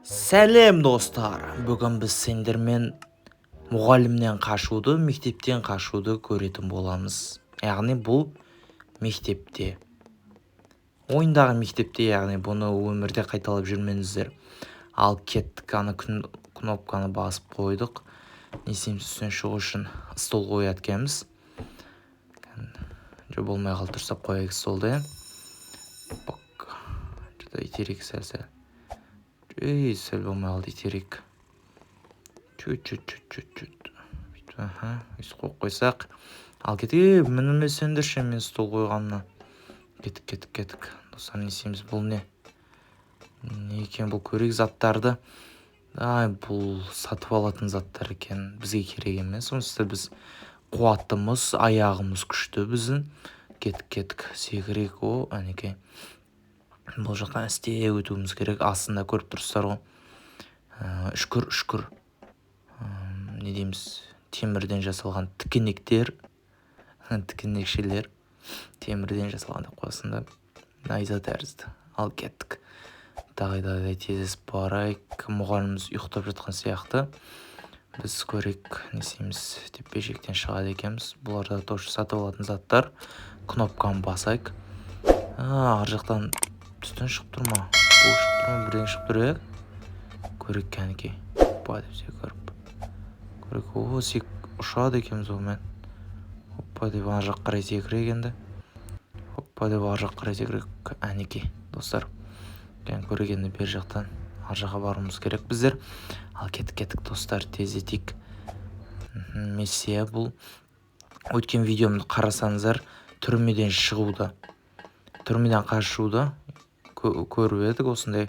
Сәлем достар! Бүгін біз сендермен мұғалімнен қашуды, мектептен қашуды көретін боламыз. Яғни бұл мектепте. Ойындағы мектепте, яғни бұны өмірде қайталап жүрмеңіздер. Ал кеттік, кнопканы басып қойдық. Не істейміз, үстінен шығу үшін стол қояткенбіз. Болмай қалды, тұрсап қояйық столды. Итерейік сәл-сәл. Сәл болмай қалды, итерейік. Чуть. Өйсі қойып қойсақ. Ал кетік, мінімесендерші мен стол қойғанына. Кетік. Достар, не істейміз, бұл не? Не екен бұл? көрейік заттарды. Бұл сатып алатын заттар екен. Бізге керек емес. Сонысы біз қуаттымыз, аяғымыз күшті біздің. Кетік. Секірек о, әнекей. Бұл жақтан істей өтуіміз керек. Астында көріп тұрсыздар ғой. Үшкір. Не дейміз? Темірден жасалған тікенектер. Тікенекшелер. Темірден жасалған деп қойсында. Найза тәрізді. Ал кеттік. Дағай тезес барайық. Мұғаліміз ұйықтап жатқан сияқты. Біз көрейік, не істейміз деп бежектен шығады екенбіз. Бұларда тоже сатып алатын заттар. Кнопканы басайық. Ар жақтан түстен шығып тұр ма? Бұл шығып тұр ма? Бірден шығып тұр, көрейік кәнекей. Оппа деп секіріп. Көрейік, сек ұшады екенбіз олмен. Оппа деп ар жақ қарай секірегенді. Оппа деп ар жақ қарай секірек. Әнекей, достар. Көрегенді бер жақтан ар жаққа баруымыз керек біздер. Ал кеттік, достар, тездетейік. Миссия бұл. Өткен видеомды қарасаңыздар, түрмеден шығуды, түрмеден қашуды көріп едік. Осындай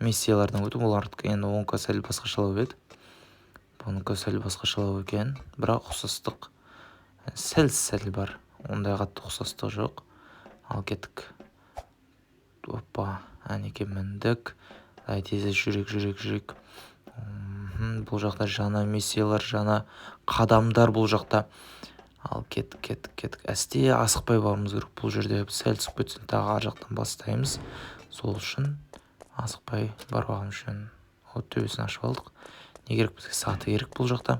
миссиялардан өтіп, олар енді оңқа сәл басқашалау еді. Бұныкі сәл басқашалау екен, бірақ ұқсастық сәл бар. Ондай қатты ұқсастық жоқ. Ал кеттік. Оппа, әнеке міндік. Тезі жүрек. Бұл жақта жаңа миссиялар, жаңа қадамдар бұл жақта. Ал кеттік. Әсте асықпай барымыз керек. Бұл жерде сәл түсіп кетсін, тағы ар жақтан бастаймыз. Сол үшін асықпай барғам үшін төбесін ашып алдық. Не керек бізге? Саты керек бұл жақта.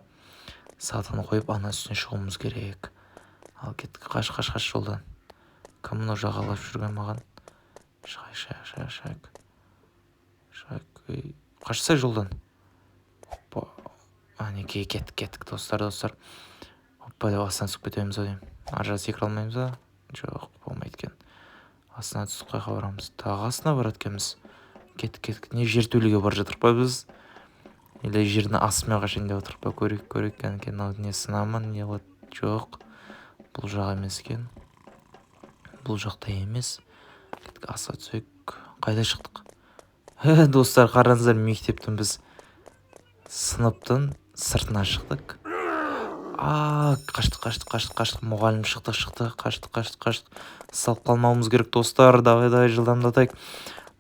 Сатыны қойып, ана үстіне шығуымыз керек. Ал кеттік. Қаш жолдан. Кім мұны жағалап жүрген маған? Шайық. Қашсай жолдан. Әнекей, кеттік, достар. Оппа деп астан түсіп кетеміз ойым. Ар жағы секіре алмаймыз ба? Жоқ, болмайды екен. Астына түсіп қайқа барамыз. Тағы астына барады екенбіз. Кеттік. Не жертөлеге бар жатырық па біз? Или жердің астымен қашайын деп отырық па? Көрейік. Не сынама, не болады? Жоқ. Бұл жақ емес екен. Бұл жақта емес. Кеттік, аса түсек. Қайда шықтық? Достар, қараңыздар, мектептің біз сыныптың сыртына шықтық. Қаштық. Мұғалім шықты. Қаштық. Салып қалмауымыз керек, достар. Давай жылдамдатайық.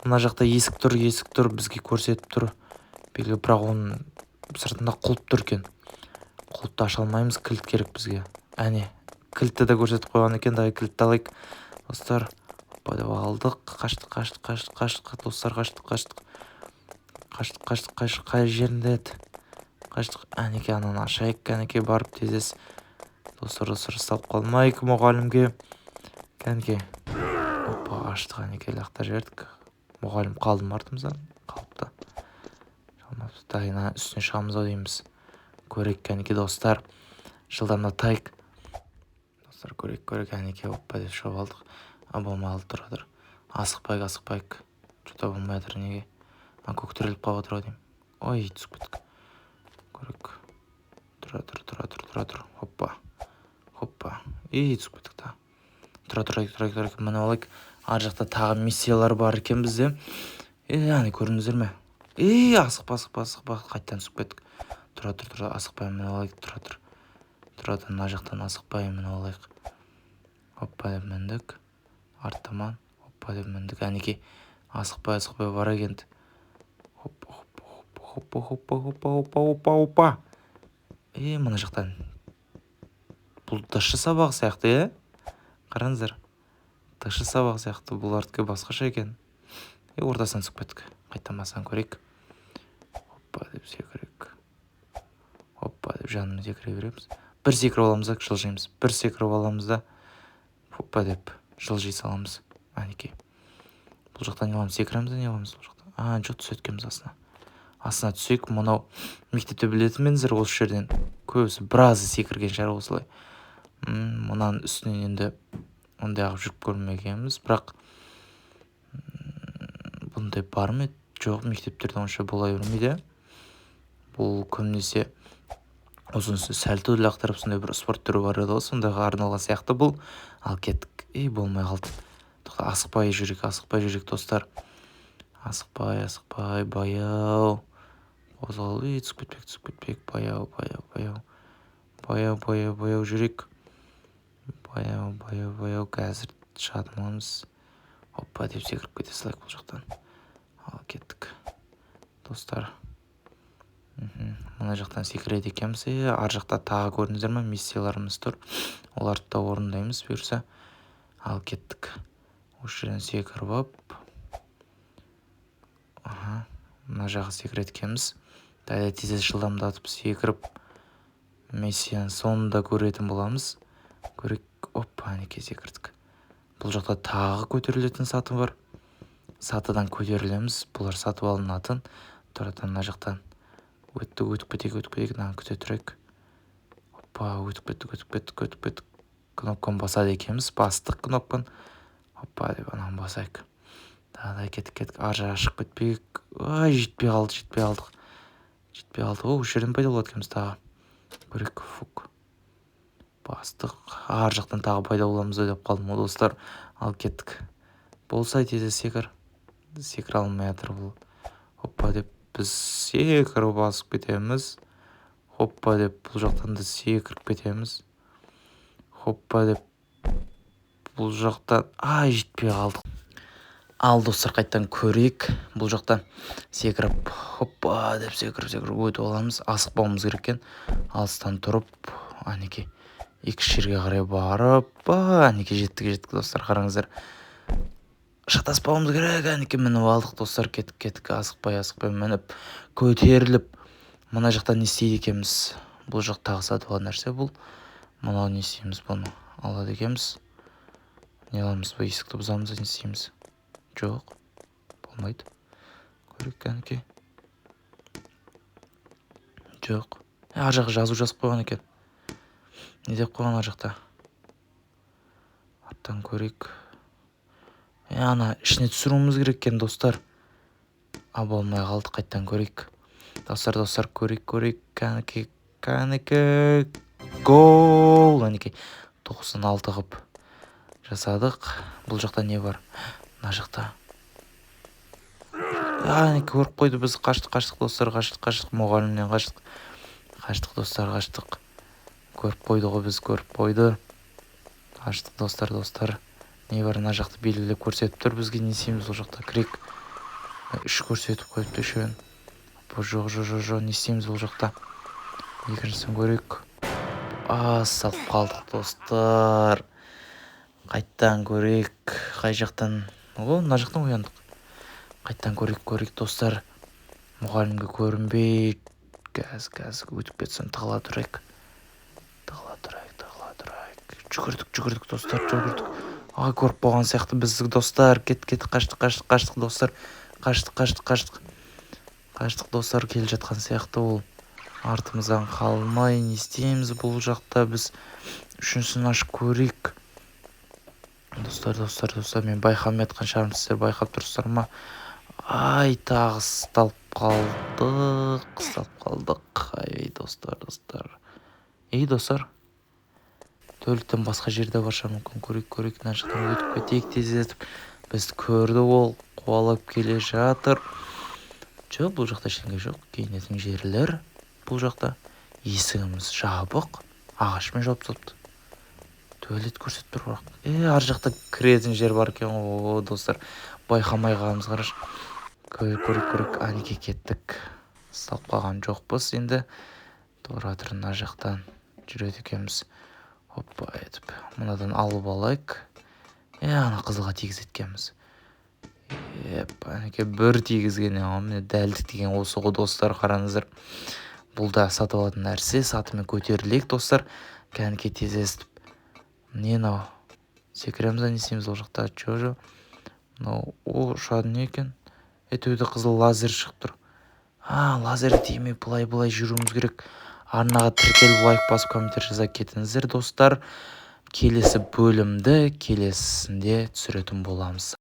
Мына жақта есік тұр, бізге көрсетіп тұр. Белгі, бірақ оның сыртында құлып тұр екен. Құлыпты аша алмаймыз, кілт керек бізге. Әне, кілтті де көрсетіп қойған екен. Давай кілтті алайық, достар. Оппа деп алдық. Қаштық, достар, қаштық. Қай жерінде еді? Қаштық. Әнеке, ананы ашайық. Кәнеке, барып тезес. Достар, салып қалмайық мұғалімге. Кәнеке. Оппа, аштық. Әнеке, лақтар жердік. Мұғалім қалды ма артымыздан? Қалыпты. Дайына үстіне шығамыз дейміз. Көрейік, кәнеке, достар. Жылдамдатайық. Достар, көрейік. Әнеке, оппа деп шығып алдық. Болмай алды, тұр. Асықпайық. Жұта болмай жатыр, неге? Көк түреліп қалып отыр деймін. Ой, түсіп кеттік. Көрейік. Тұра. Хоппа. Түсіп кеттік та. Тұра. Міне олайық. Ар жақта тағы миссиялар бар екен бізде. Әне, көріңіздер ме? Асықпа. Қайттан түсіп кеттік. Тұра. Асықпай, міне олайық. Тұра. Мына жақтан асықпай, міне олайық. Хоппа деп міндік. Арттаман. Оппа деп міндік. Әнеке, асықпай бар екенді. Хоппа. Мына жақтан. Бұл дышы сабақ сияқты, Қараңыздар. Дышы сабақ сияқты, бұл артқа басқаша екен. Ортасынан түсіп кеттік. Қайтамасынан көрейік. деп секірейік. Хоппа деп жанына секіре береміз. Бір секіріп аламыз да жылжимыз. Бір секіріп аламыз да хоппа деп жылжи саламыз. Әнекей. Бұл жақтан не аламыз? Секіреміз де не аламыз бұл жақта? Жоқ, түсе өткенбіз астына. Астына түсейік. Мынау мектепте білетінменіздер осы жерден көбісі біразы секірген шығар осылай. Мынаның үстінен енді ондай ағып жүріп көрмегенбіз, бірақ бұндай бар ма еді? Жоқ, мектептерде онша бола бермейді. Бұл көбінесе ұзынсы сәл лақтырып сондай бір спорт түрі бар еді ғой, сондайға арналған сияқты бұл. Ал кеттік. Болмай қалды. Асықпай жүрек достар. Асықпай, баяу. Қозғал, түсіп кетпек, баяу жүрек. Баяу, қазір шатымыз. Хоппа деп секіріп кете салайық бұл жақтан. Ал кеттік. Достар. Мына жақтан секіреді екенбіз. Ар жақта тағы көрдіңіздер ме? Миссияларымыз тұр. Оларды да орындаймыз бұйырса. Ал кеттік. Осы жерден секіріп ап. Мына жағы секіреді екенбіз. Дәлі тез жылдамдатып секіріп миссияны соңында көретін боламыз. Көрек. Әнекей секірдік. Бұл жақта тағы көтерілетін саты бар. Сатыдан көтерілеміз. Бұлар сатып алынатын. Тұратын мына жақтан өтіп кетейік. Күте тұрайық. Өтіп кеттік. Кнопканы басады екенбіз. Бастық кнопканы. Деп ананы басайық. Тағы кеттік. Ар жағы ашық кетпейік. Жетпей қалдық. Осы жерден пайда болады екенбіз тағы. Көрек. Бастық. Ар жақтан тағы пайда боламыз деп қалдым достар. Ал кеттік. Болса тез секір алмай жатыр бұл. Хоппа деп біз секіріп басып кетеміз. Хоппа деп бұл жақтан да секіріп кетеміз. Хоппа деп бұл жақтан жетпей қалдық. Ал достар, қайттан көрейік. Бұл жақтан секіріп хоппа деп секіріп өтіп аламыз. Асықпауымыз керек екен. Алыстан тұрып әнекей екі жерге қарай барып, әнекей жеттік достар, қараңыздар. Шатаспауымыз керек, әнекей мініп алдық достар, кеттік. Асықпай мініп, көтеріліп. Мына жақтан не істейді екенбіз? Бұл жақ тағы сатып алған нәрсе бұл. Мынау не істейміз? Бұны алады екенбіз. Не аламыз? Есікті бұзамыз, не істейміз? Жоқ, болмайды. Көрейік, әнекей. Жоқ. Ар жағы жазу жазып қойған екен. Не деп қойған ар жақта? Арттан көрейік. Ана ішіне түсіруіміз керек екен достар. Болмай қалды, қайттан көрейік. Достар, көрейік. Кәнекей. Гол! Әнекей 96 қып жасадық. Бұл жақта не бар? Мына жақта. Әнекей көріп қойды, біз қаштық достар, қаштық. Мұғалімнен қаштық достар. Көріп қойды ғой, біз көріп қойды. Қаштық достар. Не бар, мына жақты белгілеп көрсетіп тұр. Бізге не істейміз бұл жақта? Кірек. 3 көрсетіп қойыпты үшеуін. Жоқ, не істейміз бұл жақта? Екіншісін көрейік. Салып қалдық достар. Қайттан көрейік. Қай жақтан? Мына жақтан ояндық. Қайттан көрейік достар. Мұғалімге көрінбей. Газ өтіп кетсін, тығыла тұрайық. Жүгірдік достар, көріп болған сияқты бізді достар. Кеттік, қаштық достар. Қаштық достар, келе жатқан сияқты ол. Артымыздан қалмай, не істейміз бұл жақта? Біз үшіншісін ашып көрейік. Достар, мен байқамай жатқан шығармын, сіздер байқап тұрсыздар ма? Тағы сталып қалдық. Достар. Төліктен басқа жерде бар шығар, мүмкін көрейік. Мына жақтан өтіп кетейік тездетіп. Бізді көрді ол, қуалап келе жатыр. Жоқ, бұл жақта ештеңе жоқ. Киінетін жерлер. Бұл жақта есігіміз жабық. Ағашымен жауып тастапты. Туалет көрсетіп тұр бірақ. Ар жақта кіретін жер бар екен. Достар, байқамай қалғанымыз қараш. Көрейік. Әнекей кеттік. Сталып қалған жоқпыз енді. Тұра тұр, мына жақтан жүреді екенбіз. Мынадан алып алайық. Ана қызылға тегіз еткенбіз. әнекей бір тигізген міне дәлдік деген осы ғой достар, қараңыздар. Бұл да сатып алатын нәрсе. Сатымен көтерілейік достар. Кәнекей тездетіп. Не мынау? Секіреміз, не істейміз ол жақта? Жо. Мынау ұшады не екен? Өте қызыл лазер шығып тұр. Лазер тимей былай жүруіміз керек. Арнаға тіркеліп лайк басып комментар жаза кетіңіздер достар. Келесі бөлімді келесінде түсіретін боламыз.